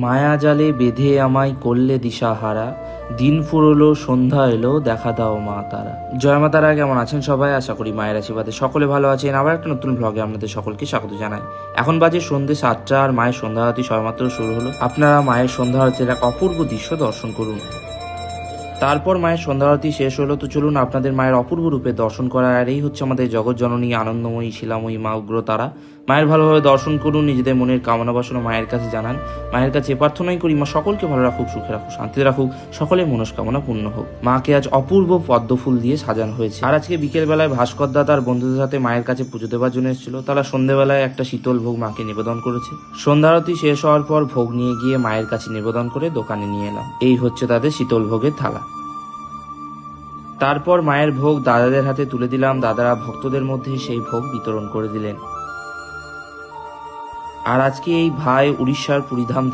মায়া জালে বেঁধে আমায় করলে দিশাহারা, দিন ফুরলো সন্ধ্যা এলো দেখা দাও মা তারা। জয় মা তারা। কেমন আছেন সবাই? আশা করি মায়ের আশীর্বাদে সকলে ভালো আছেন। আবার একটা নতুন ব্লগে আপনাদের সকলকে স্বাগত জানাই। এখন বাজে সন্ধ্যে 7টা আর মায়ের সন্ধ্যা আরতি সবেমাত্র শুরু হলো। আপনারা মায়ের সন্ধ্যা আরতির এক অপূর্ব দৃশ্য দর্শন করুন। তারপর মায়ের সন্ধ্যা আরতি শেষ হলো, তো চলুন আপনাদের মায়ের অপূর্ব রূপে দর্শন করা। আর এই হচ্ছে আমাদের জগৎ জননী আনন্দময়ী শিলাময়ী মা উগ্রতারা। মায়ের ভালোভাবে দর্শন করুন, নিজেদের মনের কামনা বাসনা মায়ের কাছে জানান। মায়ের কাছে প্রার্থনাই করি মা সকলকে ভালো রাখুক, সুখে রাখুক, শান্তিতে রাখুক, সকলের মনস্কামনা পূর্ণ হোক। মাকে আজ অপূর্ব পদ্মফুল দিয়ে সাজানো হয়েছে। আর আজকে বিকেল বেলায় ভাস্কর দা তার বন্ধুদের সাথে মায়ের কাছে পুজো দেওয়ার জন্য এসেছিল। তারা সন্ধ্যেবেলায় একটা শীতল ভোগ মাকে নিবেদন করেছে। সন্ধ্যা আরতি শেষ হওয়ার পর ভোগ নিয়ে গিয়ে মায়ের কাছে নিবেদন করে দোকানে নিয়ে এলাম। এই হচ্ছে তাদের শীতল ভোগের থালা। তারপর মায়ের ভোগ দাদাদের হাতে তুলে দিলাম। দাদারা ভক্তদের মধ্যে সেই ভোগ বিতরণ করে দিলেন। আর আজকে এই ভাই উড়িষ্যার পুরীধাম